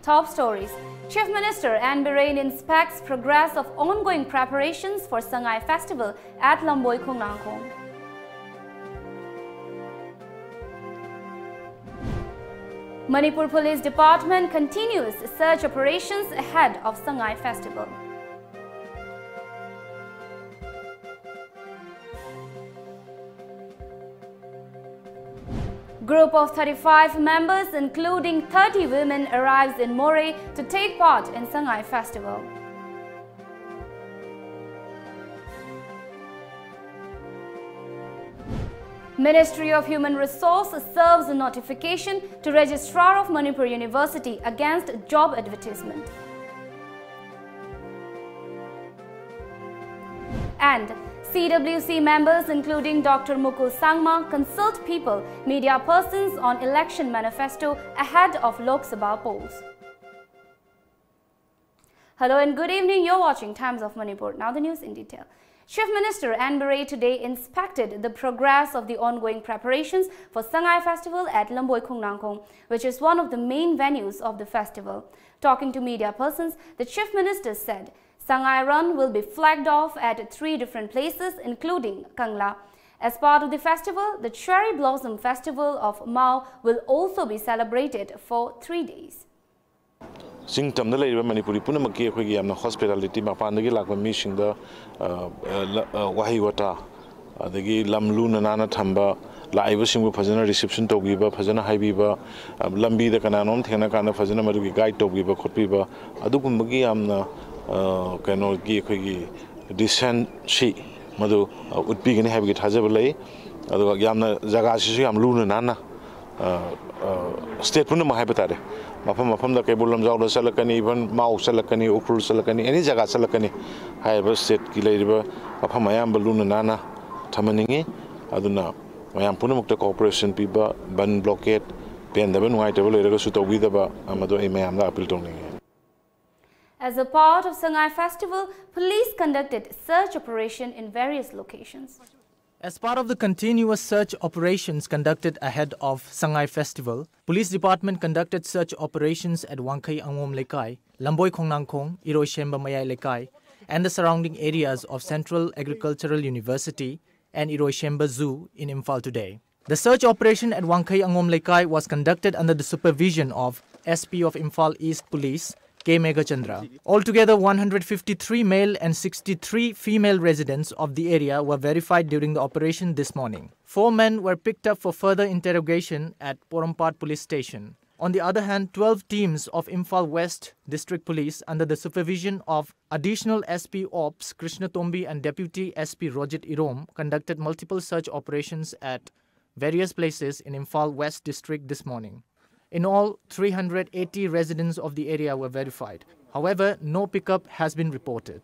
Top stories. Chief Minister N Biren inspects progress of ongoing preparations for Sangai Festival at Lamboikhongnangkhong. Manipur Police Department continues search operations ahead of Sangai Festival. Group of 35 members, including 30 women, arrives in Moreh to take part in Sangai Festival. Ministry of Human Resources serves a notification to Registrar of Manipur University against job advertisement. And CWC members, including Dr Mukul Sangma, consult people, media persons on election manifesto ahead of Lok Sabha polls. Hello and good evening. You're watching Times of Manipur. Now the news in detail. Chief Minister N Biren today inspected the progress of the ongoing preparations for Sangai Festival at Lamboikhongnangkhong, which is one of the main venues of the festival. Talking to media persons, the Chief Minister said Sangai Run will be flagged off at 3 different places, including Kangla. As part of the festival, the Cherry Blossom Festival of Mao will also be celebrated for 3 days. Sing tamna lei Manipuri punamaki khoi gi amna hospitality mapandagi lakwa mi singda wahi wata adagi lamlu nana thamba laiba singbu phajana reception togiba phajana haibiba lambi da kananom thena kana phajana madugi guide togiba khotbiba adugumbagi amna kano gi khoi gi decent shi madu utbigani haibigi thajaba lei aduga yamna jaga sisu yam luna nana state punama haibatare mafam da kebul lamjau da salakani even mau salakani ukrul salakani any jaga salakani haiba state ki leiba mafam ayam baluna nana thamaningi aduna mayam punamukta cooperation piba ban blockade pen da ban white table eraga su togi da ba amado ai mayam da appeal tongningi. As a part of Sangai Festival, police conducted search operation in various locations. As part of the continuous search operations conducted ahead of Sangai Festival, Police Department conducted search operations at Wangkai Angom Lekai, Lamboikhongnangkhong, Iroishemba Mayai Lekai, and the surrounding areas of Central Agricultural University and Iroishemba Zoo in Imphal today. The search operation at Wangkai Angom Lekai was conducted under the supervision of SP of Imphal East Police, K. Megachandra. Altogether, 153 male and 63 female residents of the area were verified during the operation this morning. 4 men were picked up for further interrogation at Porompat Police Station. On the other hand, 12 teams of Imphal West District Police under the supervision of Additional SP Ops Krishna Tombi and Deputy SP Rojit Irom conducted multiple search operations at various places in Imphal West District this morning. In all, 380 residents of the area were verified. However, no pickup has been reported.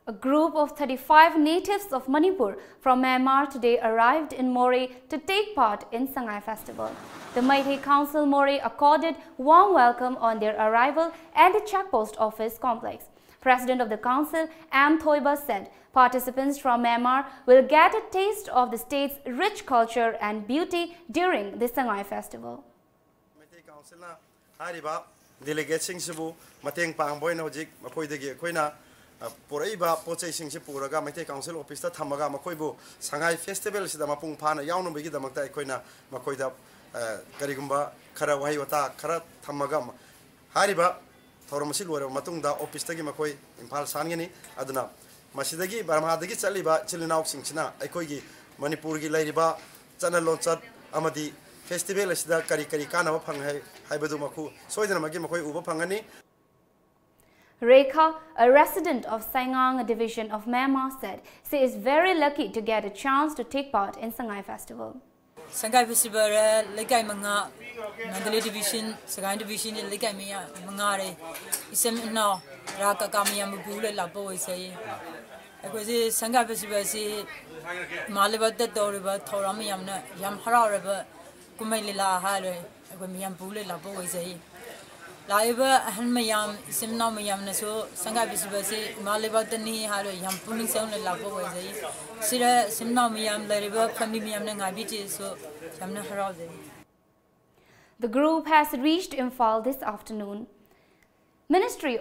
A group of 35 natives of Manipur from Myanmar today arrived in Moreh to take part in Sangai Festival. The Meitei Council Moreh accorded warm welcome on their arrival at the checkpost office complex. President of the council, M. Thoiba, said participants from Myanmar will get a taste of the state's rich culture and beauty during the Sangai Festival. Poraiba Poche Singsi Puraga, Mate Council Office, Tamaga, Makoibu, Sangai Festival, Sidama Pungpana, Yaunubigi, the Makta Koina, Makoida, Karigumba, Karawaiwata, Karat Tamagam, Hariba, Toromasil, Matunda, Office Tagi Makoi, Impal Sangani, Aduna, Masidagi, Barmadagi Saliba, Chilinau Singchina, Ekoigi, Manipurgi Ladiba, Channel Lonsat, Amadi, Festival is the Karikarikana, Pangai, Haibadumaku, Soidamagi Makoi Uba Pangani. Rekha, a resident of Saingang division of Myanmar, said she is very lucky to get a chance to take part in Sangai Festival. Sangai Festival, Lekai Manga, Mandira division, Sangai division, Lekai Mia, Mangare, Isem now, Raka Kamia Mugule, Labo, say. I was a Sangai Festival, say Maliba, the Doriba, Toramiamna, Yam Haraba, Kumelila Hare, Miam Bule, Labo, say. Laiba Hanmayam, Simna Mayam Naso, Sangai Festival, Maliba Tani, Hare, Yam Puning Sound, Labo, Sira, Simna Mayam, Lariba, Family Miam, Nabiti, so Yamna Harade. The group has reached Imphal this afternoon. Ministry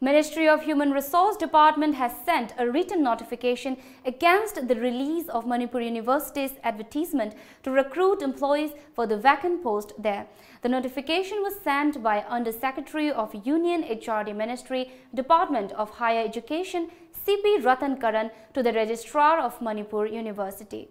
Ministry of Human Resource Department has sent a written notification against the release of Manipur University's advertisement to recruit employees for the vacant post there. The notification was sent by Under Secretary of Union HRD Ministry, Department of Higher Education, C.P. Ratan Karan, to the Registrar of Manipur University.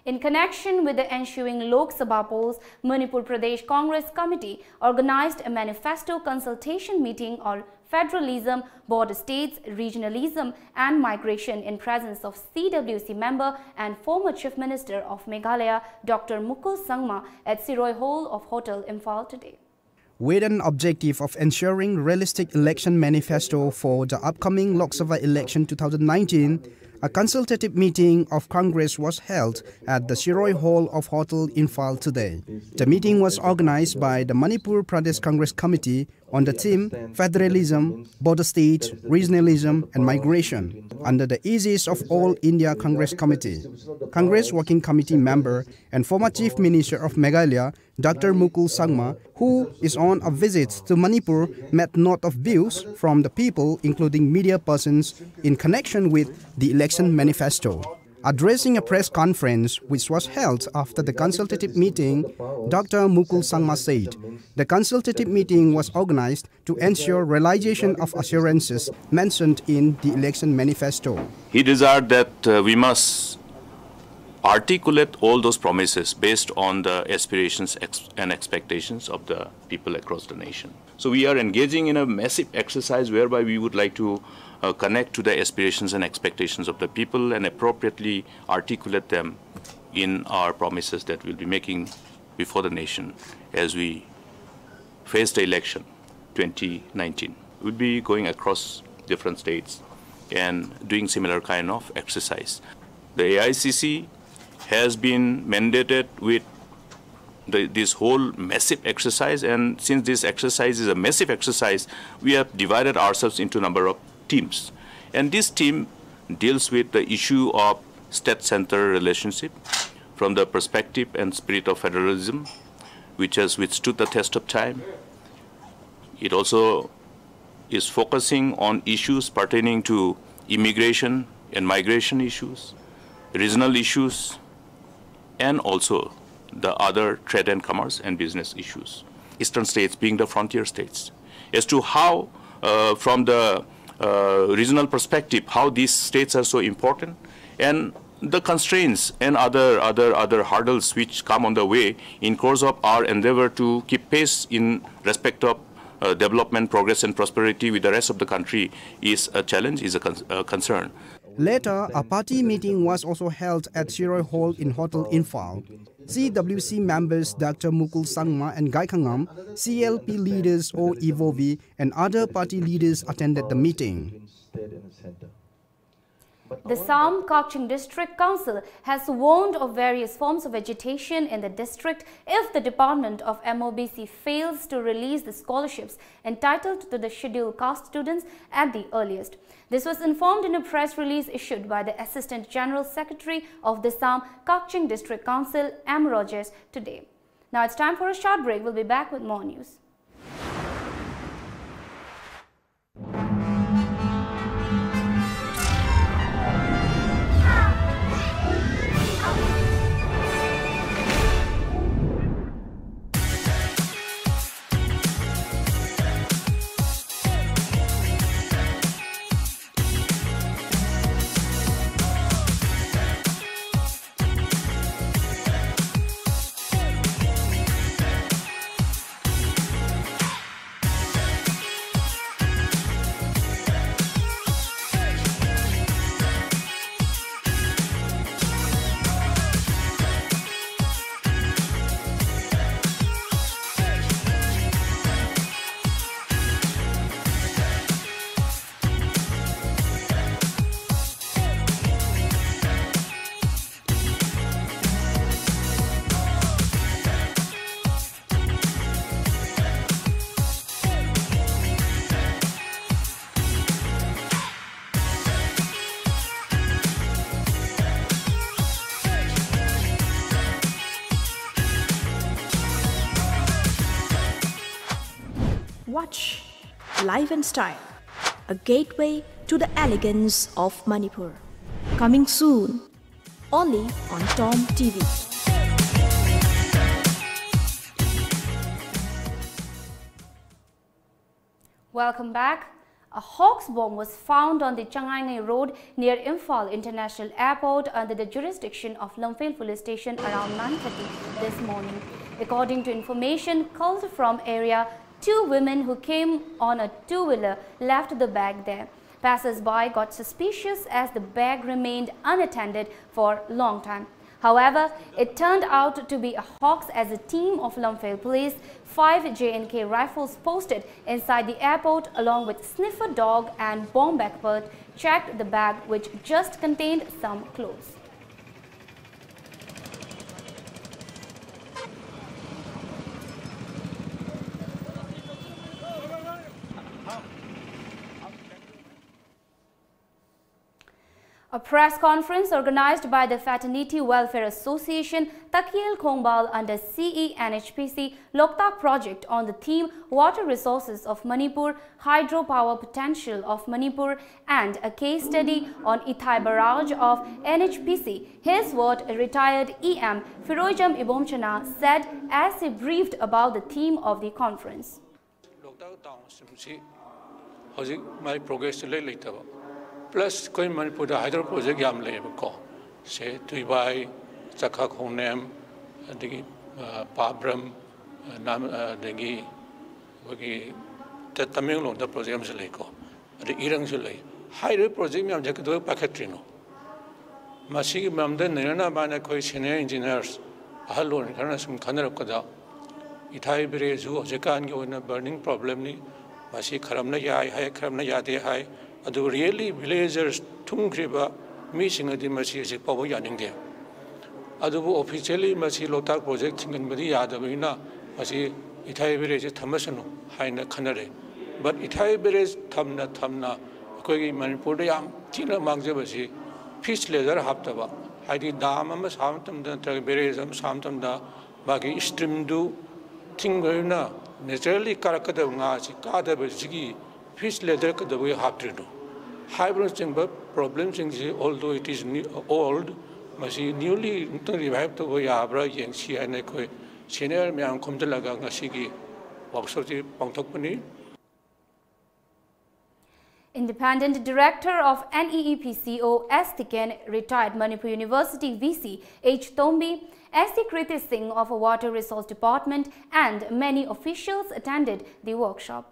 In connection with the ensuing Lok Sabha polls, Manipur Pradesh Congress Committee organized a manifesto consultation meeting on federalism, border states, regionalism and migration in presence of CWC member and former Chief Minister of Meghalaya, Dr Mukul Sangma, at Siroi Hall of Hotel Imphal today. With an objective of ensuring realistic election manifesto for the upcoming Lok Sabha election 2019, a consultative meeting of Congress was held at the Siroi Hall of Hotel Imphal today. The meeting was organized by the Manipur Pradesh Congress Committee on the theme Federalism, Border States, Regionalism and Migration under the aegis of All India Congress Committee. Congress Working Committee member and former Chief Minister of Meghalaya, Dr Mukul Sangma, who is on a visit to Manipur, met note of views from the people, including media persons, in connection with the election manifesto. Addressing a press conference which was held after the consultative meeting, Dr Mukul Sangma said the consultative meeting was organized to ensure realization of assurances mentioned in the election manifesto. He desired that we must articulate all those promises based on the aspirations and expectations of the people across the nation. So we are engaging in a massive exercise whereby we would like to connect to the aspirations and expectations of the people and appropriately articulate them in our promises that we'll be making before the nation as we face the election 2019. We'll be going across different states and doing similar kind of exercise. The AICC has been mandated with this whole massive exercise, and since this exercise is a massive exercise, we have divided ourselves into a number of teams. And this team deals with the issue of state-center relationship from the perspective and spirit of federalism, which has withstood the test of time. It also is focusing on issues pertaining to immigration and migration issues, regional issues, and also the other trade and commerce and business issues. Eastern states being the frontier states. As to how, from the regional perspective, how these states are so important, and the constraints and other hurdles which come on the way in course of our endeavor to keep pace in respect of development, progress and prosperity with the rest of the country is a challenge, is a concern. Later, a party meeting was also held at Siroi Hall in Hotel Imphal. CWC members Dr Mukul Sangma and Gaikangam, CLP leaders O Evovi and other party leaders attended the meeting. The Sam Kakching District Council has warned of various forms of agitation in the district if the Department of MOBC fails to release the scholarships entitled to the scheduled caste students at the earliest. This was informed in a press release issued by the Assistant General Secretary of the Sam Kakching District Council, M. Rogers, today. Now it's time for a short break. We'll be back with more news. watch Life and Style, a gateway to the elegance of Manipur. Coming soon, only on Tom TV. Welcome back. A hawk's bomb was found on the Changai Road near Imphal International Airport under the jurisdiction of Lamphel Police Station around 9:30 this morning. According to information culled from area, 2 women who came on a two-wheeler left the bag there. Passers-by got suspicious as the bag remained unattended for a long time. However, it turned out to be a hoax as a team of Lamphel Police, 5 J&K rifles posted inside the airport along with sniffer dog and bomb expert checked the bag, which just contained some clothes. A press conference organized by the Fraternity Welfare Association Takiel Khongbal under CE-NHPC Loktak project on the theme Water Resources of Manipur, Hydropower Potential of Manipur and a case study on Ithai Barrage of NHPC. His word, retired EM Firojam Ibomchana said as he briefed about the theme of the conference. My progress later. Plus, going Manipur hydro project yam labor say Tuibai, Chakakhongnam, the Pabram, Nagi, Wagi, Tamil, the project Lako, the Irang Zulay. Hydro project yam Jakado Pacatrino. Masi Mamden, Nana Banako, senior engineers, Halo and Karnasum Kanakada, Ithai Berezu, Jakan, in a burning problem, Masi Karamna Yai, High Karamna Yade High. Adu really villagers tungriba missing a dimasi as a power yanning there. Adu officially masi Loktak project in Maria Davina, masi Ithai village Tamasano, Haina Canare. But Ithai village Tamna, Kogi Manipuriam, Tina Magzabasi, peace leather haptava. I did Damamas Hamtam, the Tagaberism, Samtam da, Bagi Strimdu, Tingarina, naturally Karakadavasi, Kadabasigi. Peace leather the way have to do. Hybrid problems, although it is old, must be newly revived the way Abra, Yanxi, and Equi, Senior Mian Kumdalaga, Sigi, Waxoti, Pongtokpani. Independent Director of NEEPCO Estiken, retired Manipur University VC H. Tombi, ST Kriti Singh of a Water Resource Department and many officials attended the workshop.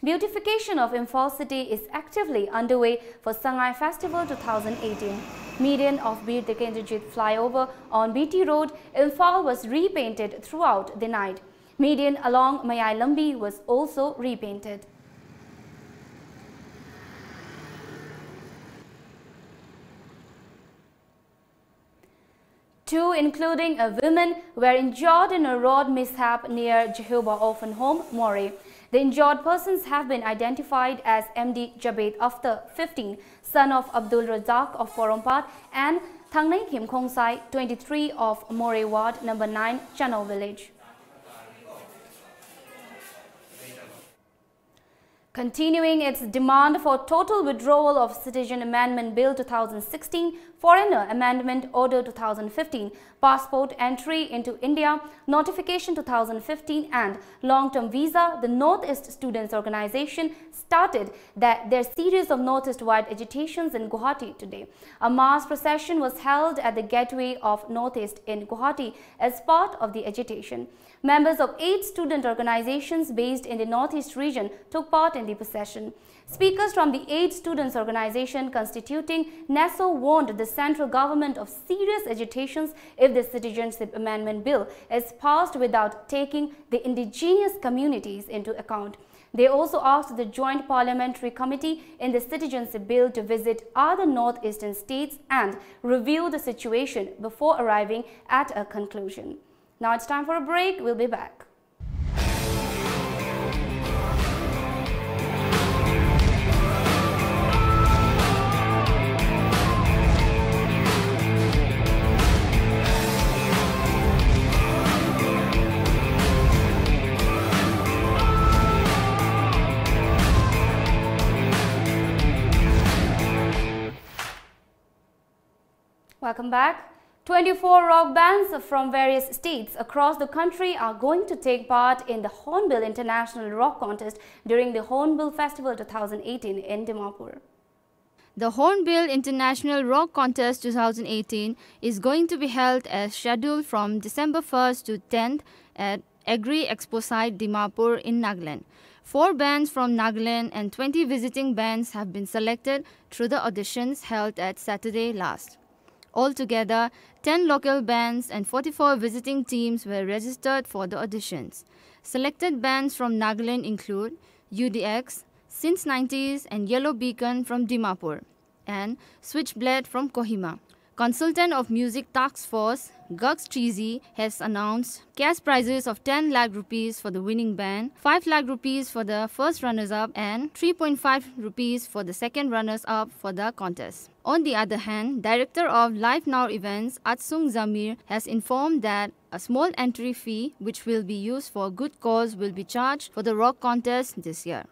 Beautification of Imphal city is actively underway for Sangai Festival 2018. Median of Bir Dekendrajit flyover on BT Road, Imphal was repainted throughout the night. Median along Mayai Lambi was also repainted. Two, including a woman, were injured in a road mishap near Jehovah Orphan Home, Moreh. The injured persons have been identified as MD Jabed After 15, son of Abdul Razak of Porompat, and Thangnai Kim Khongsai, 23 of Moreh Ward, number 9, Channel Village. Continuing its demand for total withdrawal of Citizen Amendment Bill 2016, Foreigner Amendment Order 2015, Passport Entry into India, Notification 2015 and Long-Term Visa, the Northeast Students Organization started their series of Northeast-wide agitations in Guwahati today. A mass procession was held at the gateway of Northeast in Guwahati as part of the agitation. Members of 8 student organizations based in the Northeast region took part in the procession. Speakers from the 8 students organization constituting NESO warned the central government of serious agitations if the Citizenship Amendment Bill is passed without taking the indigenous communities into account. They also asked the Joint Parliamentary Committee in the Citizenship Bill to visit other northeastern states and review the situation before arriving at a conclusion. Now it's time for a break. We'll be back. Welcome back. 24 rock bands from various states across the country are going to take part in the Hornbill International Rock Contest during the Hornbill Festival 2018 in Dimapur. The Hornbill International Rock Contest 2018 is going to be held as scheduled from December 1st to 10th at Agri Expo Site, Dimapur in Nagaland. 4 bands from Nagaland and 20 visiting bands have been selected through the auditions held at Saturday last. Altogether, 10 local bands and 44 visiting teams were registered for the auditions. Selected bands from Nagaland include UDX, Since 90s and Yellow Beacon from Dimapur, and Switchblade from Kohima. Consultant of Music Task Force, Gux Cheesy, has announced cash prizes of 10 lakh rupees for the winning band, 5 lakh rupees for the first runners-up, and 3.5 rupees for the second runners-up for the contest. On the other hand, Director of Live Now Events, Atsung Zamir, has informed that a small entry fee, which will be used for a good cause, will be charged for the rock contest this year.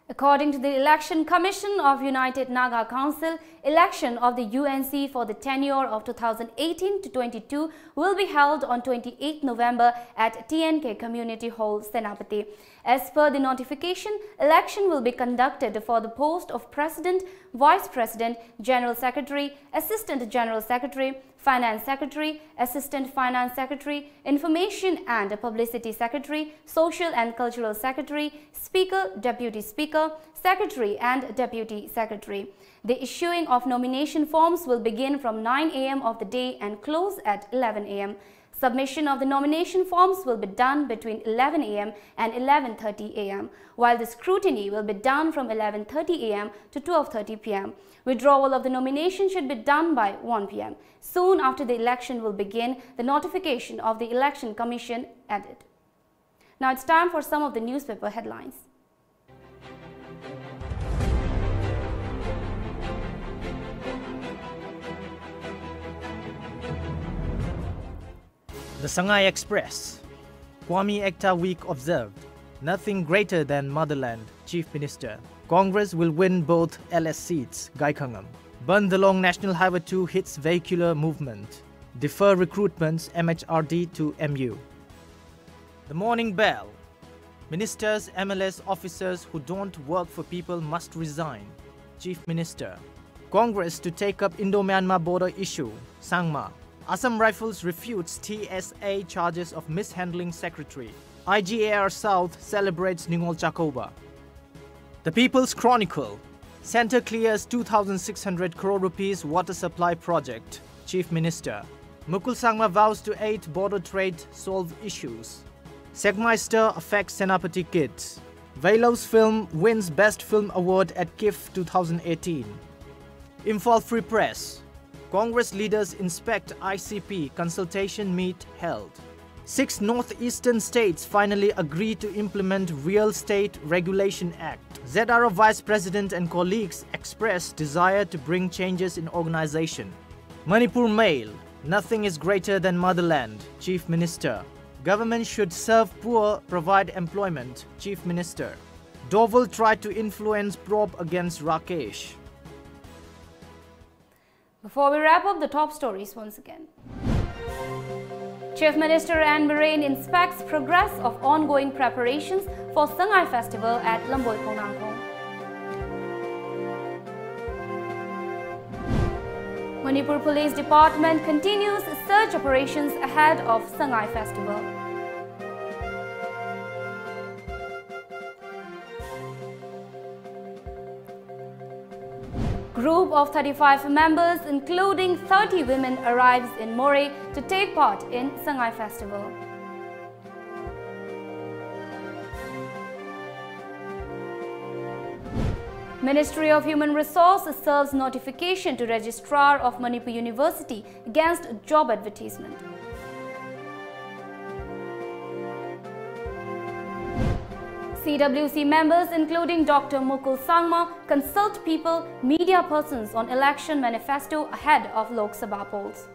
According to the Election Commission of United Naga Council, election of the UNC for the tenure of 2018 to 22 will be held on 28 November at TNK Community Hall, Senapati. As per the notification, election will be conducted for the post of President, Vice President, General Secretary, Assistant General Secretary, Finance Secretary, Assistant Finance Secretary, Information and Publicity Secretary, Social and Cultural Secretary, Speaker, Deputy Speaker, Secretary and Deputy Secretary. The issuing of nomination forms will begin from 9 a.m. of the day and close at 11 a.m. Submission of the nomination forms will be done between 11 a.m. and 11:30 a.m., while the scrutiny will be done from 11:30 a.m. to 12:30 p.m. Withdrawal of the nomination should be done by 1 p.m. Soon after the election will begin, the notification of the Election Commission added. Now it's time for some of the newspaper headlines. The Sangai Express. Kwame Ekta Week observed. Nothing greater than motherland, Chief Minister. Congress will win both LS seats, Gaikhangam. Bandalong National Highway 2 hits vehicular movement. Defer recruitments, MHRD to MU. The Morning Bell. Ministers, MLS officers who don't work for people must resign, Chief Minister. Congress to take up Indo-Myanmar border issue, Sangma. Assam Rifles refutes TSA charges of mishandling secretary. IGAR South celebrates Ningol Chakoba. The People's Chronicle. Centre clears 2,600 crore rupees water supply project. Chief Minister. Mukul Sangma vows to aid border trade, solve issues. Segmeister affects Senapati kids. Vailov's film wins Best Film Award at KIF 2018. Imphal Free Press. Congress leaders inspect ICP consultation meet held. 6 northeastern states finally agreed to implement Real Estate Regulation Act. ZRO Vice President and colleagues expressed desire to bring changes in organization. Manipur Mail. Nothing is greater than motherland, Chief Minister. Government should serve poor, provide employment, Chief Minister. Doval tried to influence probe against Rakesh. Before we wrap up the top stories once again. Chief Minister N Biren inspects progress of ongoing preparations for Sangai Festival at Lamboikhongnangkhong. Manipur Police Department continues search operations ahead of Sangai Festival. Group of 35 members, including 30 women, arrives in Moreh to take part in Sangai Festival. Ministry of Human Resources serves notification to Registrar of Manipur University against job advertisement. CWC members, including Dr Mukul Sangma, consult people, media persons on election manifesto ahead of Lok Sabha polls.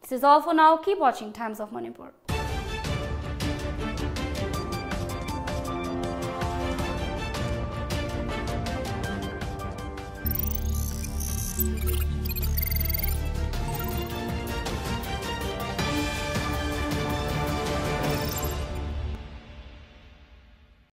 This is all for now. Keep watching Times of Manipur.